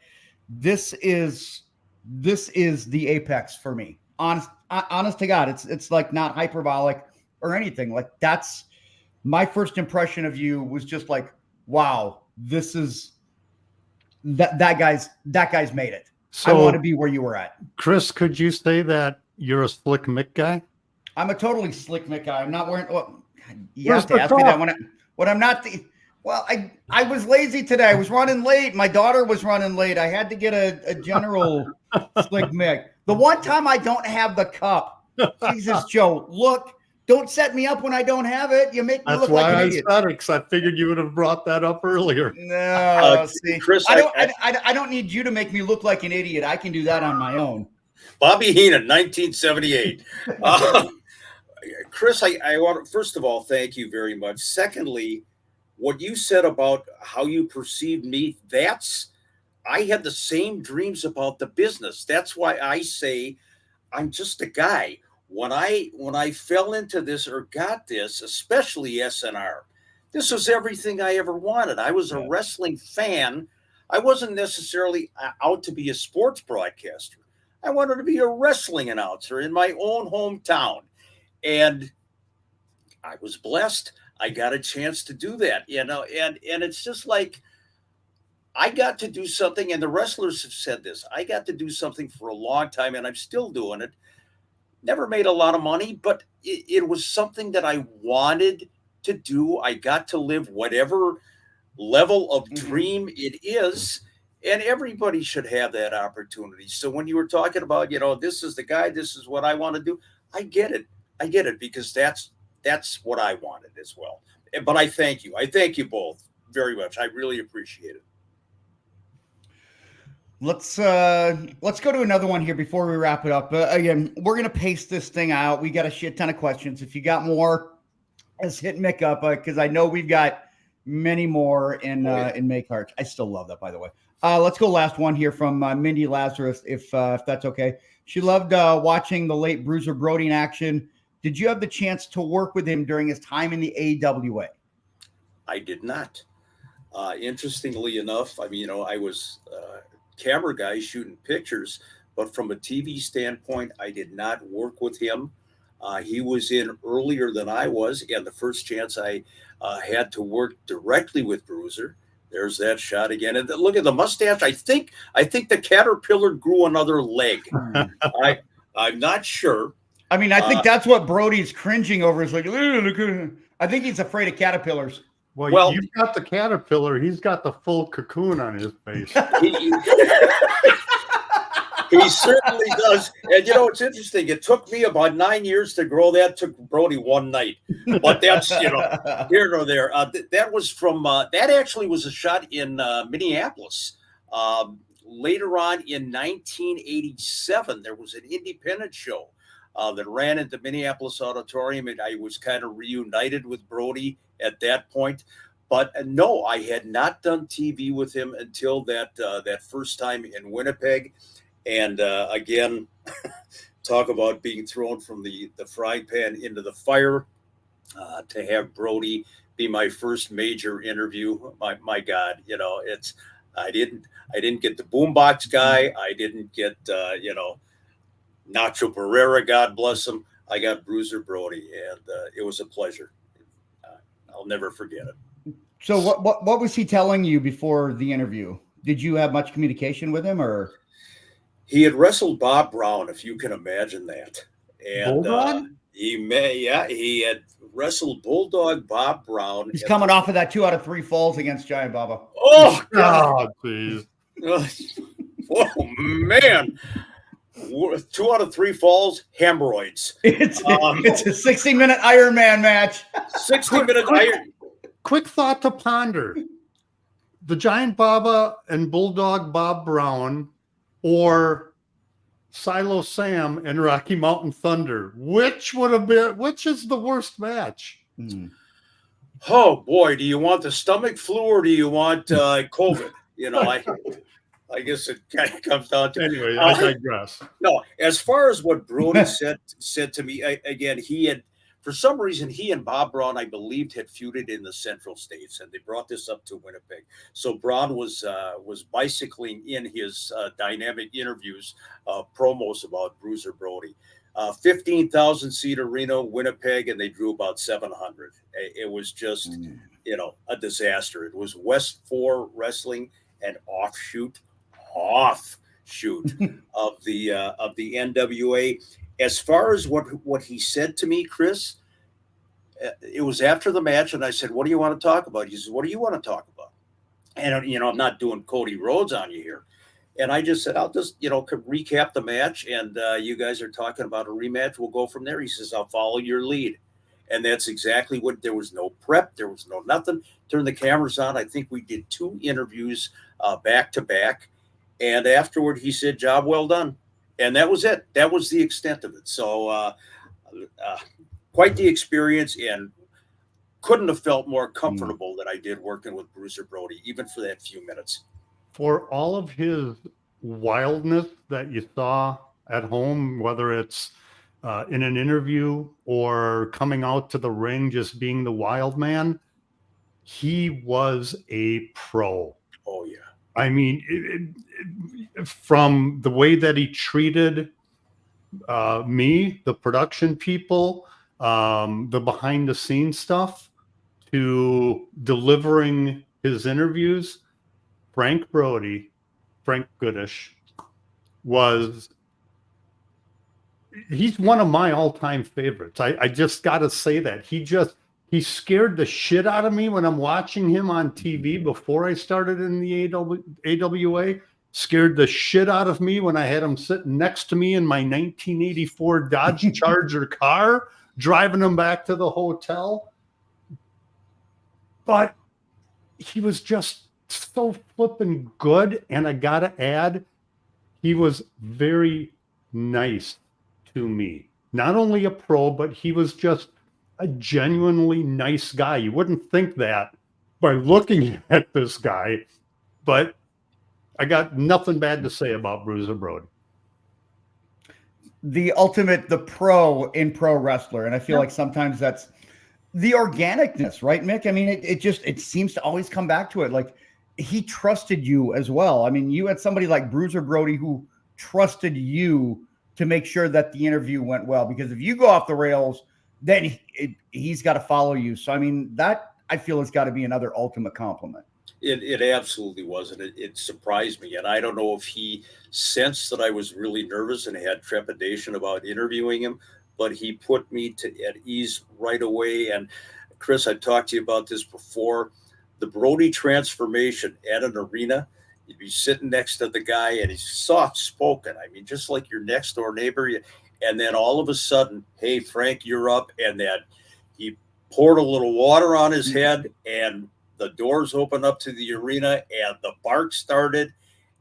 this is the apex for me. Honest to God, it's like not hyperbolic or anything. Like that's my first impression of you was just like, wow, this is that guy's made it. So, I want to be where you were at. Chris, could you say that you're a slick Mick guy? I'm a totally slick Mick guy. I'm not wearing. Well, you have to ask me that when I'm not the. Well, I was lazy today. I was running late. My daughter was running late. I had to get a general slick Mick. The one time I don't have the cup. Jesus, Joe, look. Don't set me up when I don't have it. You make me look like an idiot. That's why I said it, because I figured you would have brought that up earlier. No, see, Chris, I don't need you to make me look like an idiot. I can do that on my own. Bobby Heenan, 1978. Chris, I want to, first of all, thank you very much. Secondly, what you said about how you perceived me, I had the same dreams about the business. That's why I say I'm just a guy. When I fell into this or got this, especially SNR, this was everything I ever wanted. I was a wrestling fan. I wasn't necessarily out to be a sports broadcaster. I wanted to be a wrestling announcer in my own hometown. And I was blessed. I got a chance to do that, and it's just like I got to do something, and the wrestlers have said this. I got to do something for a long time, and I'm still doing it. Never made a lot of money, but it was something that I wanted to do. I got to live whatever level of dream it is, and everybody should have that opportunity. So when you were talking about, this is the guy, this is what I want to do, I get it because that's what I wanted as well. But I thank you. I thank you both very much. I really appreciate it. Let's go to another one here before we wrap it up. Again, we're gonna pace this thing out. We got a shit ton of questions. If you got more, let's hit Mick up because I know we've got many more in Mick Karch. I still love that, by the way. Let's go last one here from Mindy Lazarus, if that's okay. She loved watching the late Bruiser Brody in action. Did you have the chance to work with him during his time in the AWA? I did not. Interestingly enough, I was camera guy shooting pictures, but from a TV standpoint, I did not work with him. He was in earlier than I was, and the first chance I had to work directly with Bruiser. There's that shot again, and look at the mustache. I think the caterpillar grew another leg. I'm not sure. I think that's what Brody's cringing over. Is like, look, I think he's afraid of caterpillars. Well, you've got the caterpillar. He's got the full cocoon on his face. He certainly does. And it's interesting. It took me about 9 years to grow that. It took Brody one night. But that's, here nor there. That was from, that actually was a shot in Minneapolis. Later on in 1987, there was an independent show that ran at the Minneapolis Auditorium, and I was kind of reunited with Brody at that point. But no, I had not done TV with him until that first time in Winnipeg. And again, talk about being thrown from the frying pan into the fire. To have Brody be my first major interview, my God, I didn't get the boombox guy. I didn't get Nacho Barrera, God bless him. I got Bruiser Brody, and it was a pleasure. I'll never forget it. So what was he telling you before the interview? Did you have much communication with him, or? He had wrestled Bob Brown, if you can imagine that. And he had wrestled Bulldog Bob Brown. He's coming off of that 2 out of 3 falls against Giant Baba. Oh, God. Please. Oh, man. 2 out of 3 falls, hemorrhoids. It's a 60-minute Iron Man match. 60-minute Iron. quick thought to ponder. The Giant Baba and Bulldog Bob Brown, or Silo Sam and Rocky Mountain Thunder. Which is the worst match? Oh boy, do you want the stomach flu or do you want COVID? I guess it kind of comes down to. Anyway, I digress. No, as far as what Brody said to me, again, he had, for some reason, he and Bob Brown, I believed, had feuded in the Central States, and they brought this up to Winnipeg. So Brown was bicycling in his dynamic interviews, promos about Bruiser Brody. 15,000 seat arena, Winnipeg, and they drew about 700. It was just, a disaster. It was West 4 Wrestling, an offshoot of the NWA. As far as what he said to me, Chris, it was after the match, and I said, "What do you want to talk about?" He says, "What do you want to talk about?" And I'm not doing Cody Rhodes on you here. And I just said, "I'll just recap the match, and you guys are talking about a rematch. We'll go from there." He says, "I'll follow your lead." And that's exactly what. There was no prep. There was no nothing. Turn the cameras on. I think we did 2 interviews back to back. And afterward, he said, "Job well done." And that was it. That was the extent of it. So quite the experience, and couldn't have felt more comfortable than I did working with Bruiser Brody, even for that few minutes. For all of his wildness that you saw at home, whether it's in an interview or coming out to the ring, just being the wild man, he was a pro. Oh, yeah. I mean, from the way that he treated me, the production people, the behind the scenes stuff, to delivering his interviews, Frank Goodish, he's one of my all-time favorites. I just got to say that. He scared the shit out of me when I'm watching him on TV before I started in the AWA. Scared the shit out of me when I had him sitting next to me in my 1984 Dodge Charger car, driving him back to the hotel. But he was just so flippin' good. And I got to add, he was very nice to me. Not only a pro, but he was just a genuinely nice guy. You wouldn't think that by looking at this guy, but I got nothing bad to say about Bruiser Brody. The pro in pro wrestler. And I feel like sometimes that's the organicness, right, Mick? I mean, it seems to always come back to it. Like, he trusted you as well. I mean, you had somebody like Bruiser Brody who trusted you to make sure that the interview went well, because if you go off the rails, then he's got to follow you. So, I mean, that I feel has got to be another ultimate compliment. It absolutely was, and it surprised me. And I don't know if he sensed that I was really nervous and had trepidation about interviewing him, but he put me at ease right away. And Chris, I talked to you about this before. The Brody transformation at an arena, you'd be sitting next to the guy, and he's soft-spoken. I mean, just like your next-door neighbor. And then all of a sudden, "Hey, Frank, you're up." And then he poured a little water on his head, and the doors opened up to the arena, and the bark started,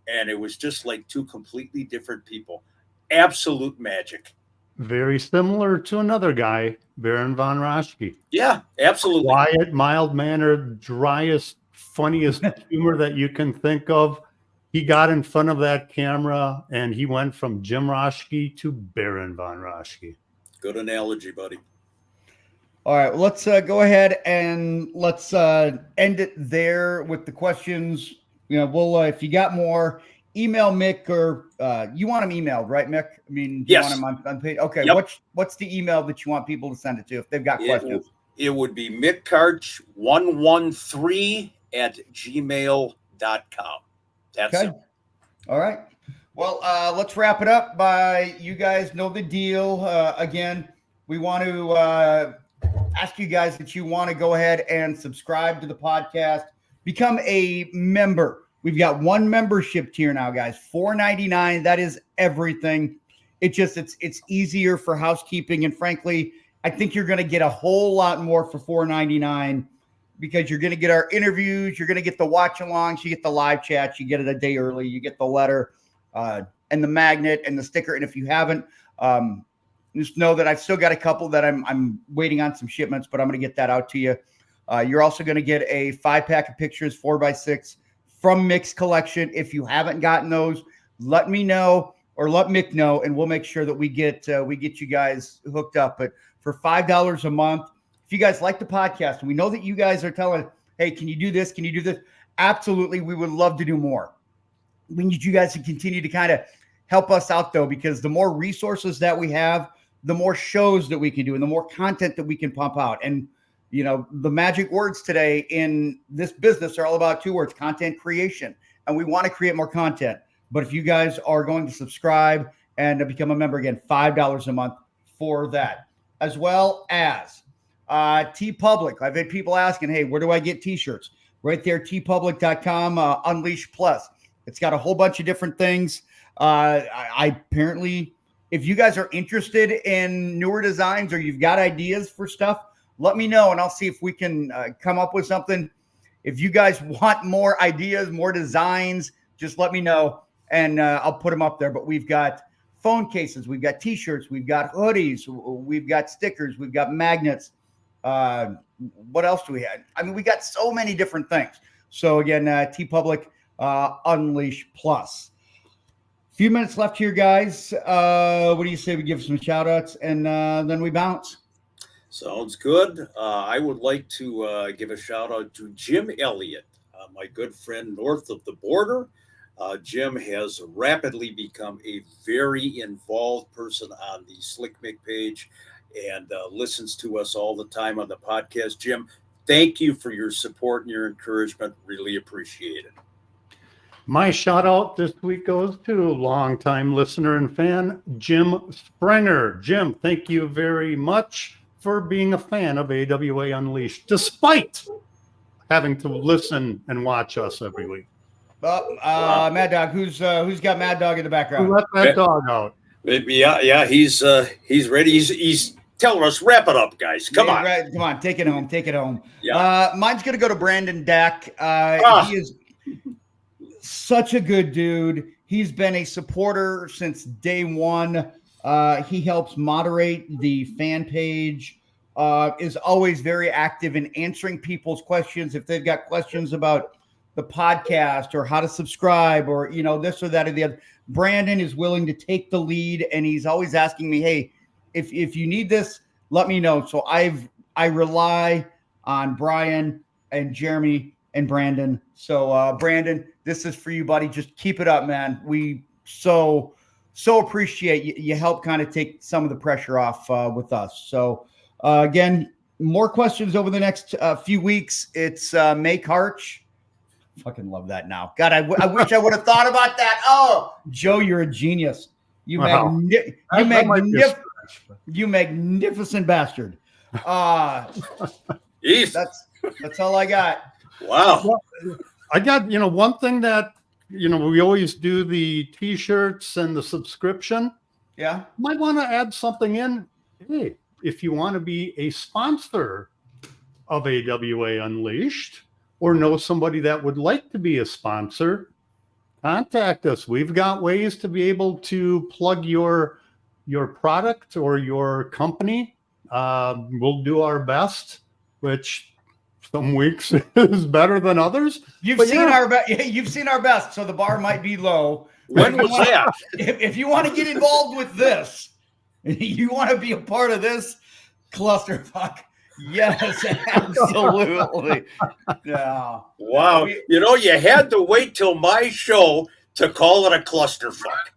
and it was just like 2 completely different people. Absolute magic. Very similar to another guy, Baron von Raschke. Yeah, absolutely. Quiet, mild-mannered, driest, funniest humor that you can think of. He got in front of that camera, and he went from Jim Raschke to Baron von Raschke. Good analogy, buddy. All right, let's go ahead and let's end it there with the questions. We'll if you got more, email Mick, or you want him emailed, right, Mick? I mean, do yes. You want him on page? Okay, yep. What's the email that you want people to send it to if they've got questions? It would be Mick Karch 113@gmail.com. That's okay. it. All right. Well, let's wrap it up by, you guys know the deal. Again, we want to ask you guys that you want to go ahead and subscribe to the podcast, become a member. We've got 1 membership tier now, guys, $4.99. That is everything. It's easier for housekeeping. And frankly, I think you're going to get a whole lot more for $4.99, because you're going to get our interviews. You're going to get the watch alongs. You get the live chats. You get it a day early. You get the letter and the magnet and the sticker. And if you haven't, just know that I've still got a couple that I'm waiting on some shipments, but I'm going to get that out to you. You're also going to get a 5-pack of pictures, 4x6 from Mick's collection. If you haven't gotten those, let me know or let Mick know, and we'll make sure that we get you guys hooked up. But for $5 a month, if you guys like the podcast, and we know that you guys are telling, hey, can you do this? Can you do this? Absolutely. We would love to do more. We need you guys to continue to kind of help us out, though, because the more resources that we have, the more shows that we can do and the more content that we can pump out. And, you know, the magic words today in this business are all about 2 words: content creation. And we want to create more content. But if you guys are going to subscribe and become a member, again, $5 a month for that, as well as TeePublic. I've had people asking, hey, where do I get t-shirts? Right there, teepublic.com, Unleash Plus. It's got a whole bunch of different things. I apparently, if you guys are interested in newer designs or you've got ideas for stuff, let me know and I'll see if we can come up with something. If you guys want more ideas, more designs, just let me know and I'll put them up there. But we've got phone cases, we've got t-shirts, we've got hoodies, we've got stickers, we've got magnets. What else do we have? I mean, we got so many different things. So again, TeePublic, Unleash Plus. Few minutes left here, guys. What do you say we give some shout outs and then we bounce? Sounds good. I would like to give a shout out to Jim Elliott, my good friend north of the border. Jim has rapidly become a very involved person on the Slick Mick page and listens to us all the time on the podcast. Jim, thank you for your support and your encouragement. Really appreciate it. My shout out this week goes to longtime listener and fan, Jim Sprenger. Jim, thank you very much for being a fan of AWA Unleashed, despite having to listen and watch us every week. Mad Dog, who's got Mad Dog in the background? Who let that dog out? Yeah, he's ready. He's telling us, wrap it up, guys. Come on. Right, come on, take it home. Yeah. Mine's gonna go to Brandon Dack. He is such a good dude. He's been a supporter since day one. He helps moderate the fan page, is always very active in answering people's questions. If they've got questions about the podcast or how to subscribe or, you know, this or that or the other, Brandon is willing to take the lead. And he's always asking me, hey, if you need this, let me know. So I rely on Brian and Jeremy and Brandon. So Brandon, this is for you, buddy. Just keep it up, man. We so appreciate you. You help kind of take some of the pressure off with us. So again, more questions over the next few weeks. It's Mick Karch. Fucking love that now. God, I wish I would have thought about that. Oh, Joe, you're a genius. You magnificent bastard. That's all I got. Wow. Well, I got, one thing that, we always do the t-shirts and the subscription. Yeah. Might want to add something in. Hey, if you want to be a sponsor of AWA Unleashed or know somebody that would like to be a sponsor, contact us. We've got ways to be able to plug your product or your company. We'll do our best, which some weeks is better than others. You've seen our best, so the bar might be low. When was that? If you want to get involved with this, you want to be a part of this clusterfuck. Yes, absolutely. Yeah. Wow. You had to wait till my show to call it a clusterfuck.